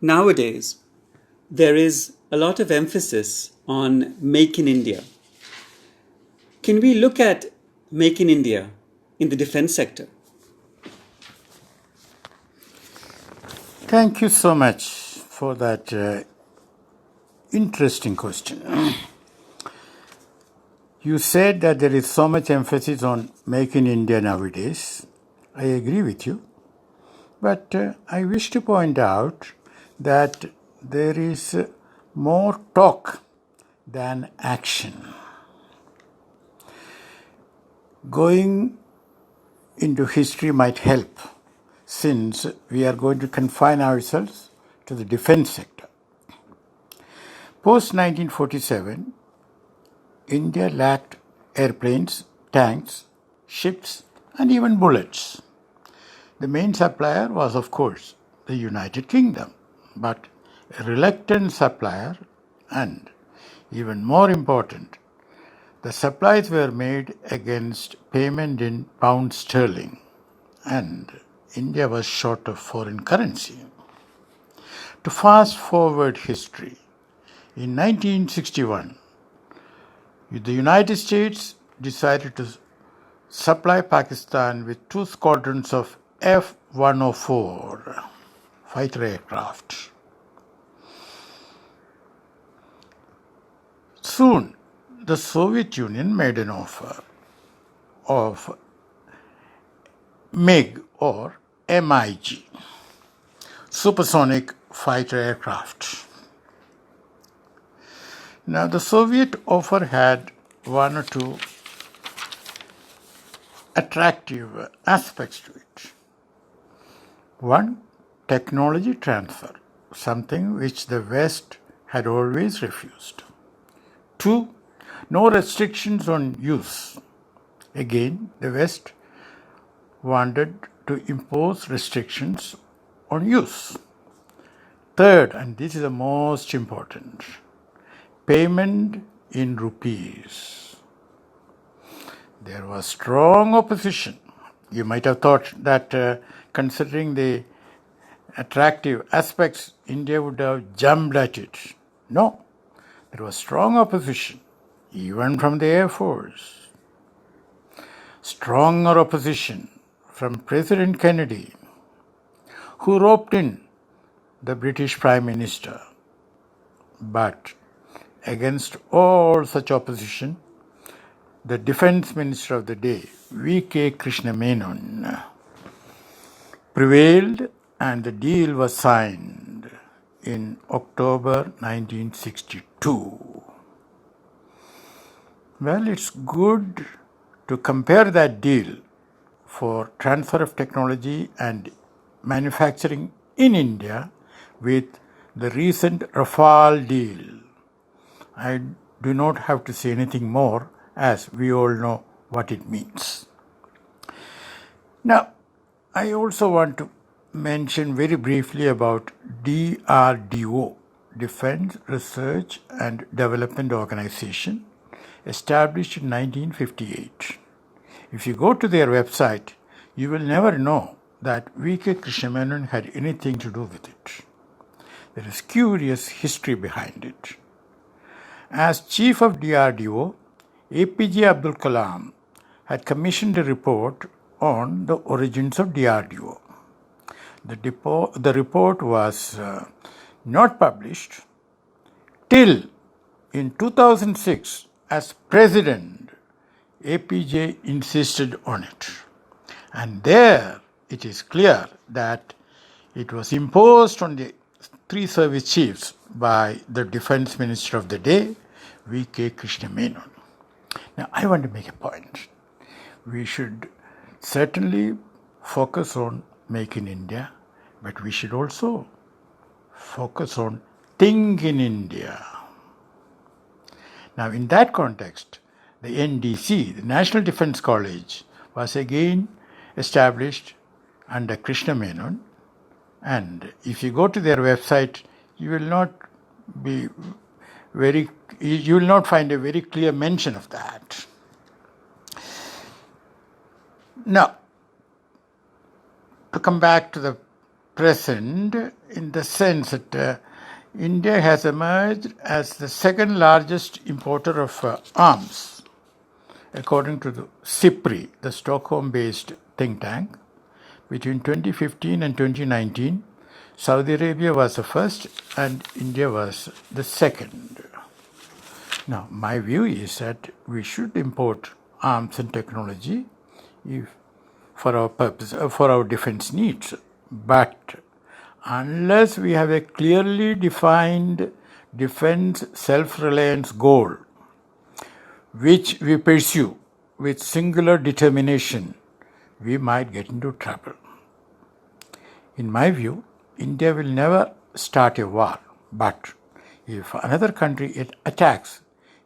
Nowadays, there is a lot of emphasis on Make in India. Can we look at Make in India in the defense sector? Thank you so much for that interesting question. You said that there is so much emphasis on Make in India nowadays. I agree with you. But I wish to point out that there is more talk than action. Going into history might help, since we are going to confine ourselves to the defense sector. Post 1947, India lacked airplanes, tanks, ships, and even bullets. The main supplier was, of course, the United Kingdom, but a reluctant supplier, and even more important, the supplies were made against payment in pound sterling, and India was short of foreign currency. To fast forward history, in 1961, the United States decided to supply Pakistan with 2 squadrons of F-104 fighter aircraft. Soon, the Soviet Union made an offer of MiG or MiG, supersonic fighter aircraft. Now, the Soviet offer had one or two attractive aspects to it. One, technology transfer, something which the West had always refused. Two, no restrictions on use. Again, the West wanted to impose restrictions on use. Third, and this is the most important, payment in rupees. There was strong opposition. You might have thought that considering the attractive aspects, India would have jumped at it. No, there was strong opposition, even from the Air Force. Stronger opposition from President Kennedy, who roped in the British Prime Minister. But against all such opposition, the Defense Minister of the day, V.K. Krishna Menon, prevailed, and the deal was signed in October 1962. Well, it's good to compare that deal for transfer of technology and manufacturing in India with the recent Rafale deal. I do not have to say anything more, as we all know what it means. Now, I also want to mention very briefly about DRDO, Defense Research and Development Organization, established in 1958. If you go to their website, you will never know that V.K. Krishna Menon had anything to do with it. There is curious history behind it. As chief of DRDO, APJ Abdul Kalam had commissioned a report on the origins of DRDO. The report was not published till in 2006, as president, APJ insisted on it. And there it is clear that it was imposed on the 3 service chiefs by the defense minister of the day, V.K. Krishna Menon. Now, I want to make a point. We should certainly focus on Make in India, but we should also focus on Think in India. Now, in that context, the NDC, the National Defense College, was again established under Krishna Menon, and if you go to their website, you will not find a very clear mention of that. Now, to come back to the present in the sense that India has emerged as the second largest importer of arms, according to the SIPRI, the Stockholm-based think tank. Between 2015 and 2019, Saudi Arabia was the first and India was the second. Now, my view is that we should import arms and technology for our purpose, for our defense needs. But unless we have a clearly defined defense self-reliance goal, which we pursue with singular determination, we might get into trouble. In my view, India will never start a war, but if another country attacks,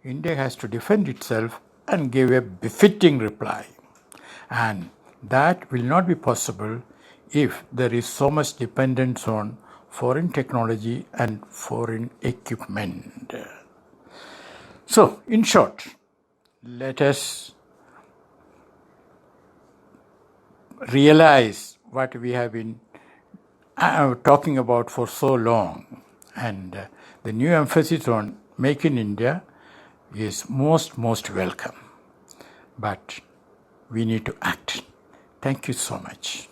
India has to defend itself and give a befitting reply. And that will not be possible if there is so much dependence on foreign technology and foreign equipment. So, in short, let us realize what we have been talking about for so long, and the new emphasis on Make in India is most welcome. But we need to act. Thank you so much.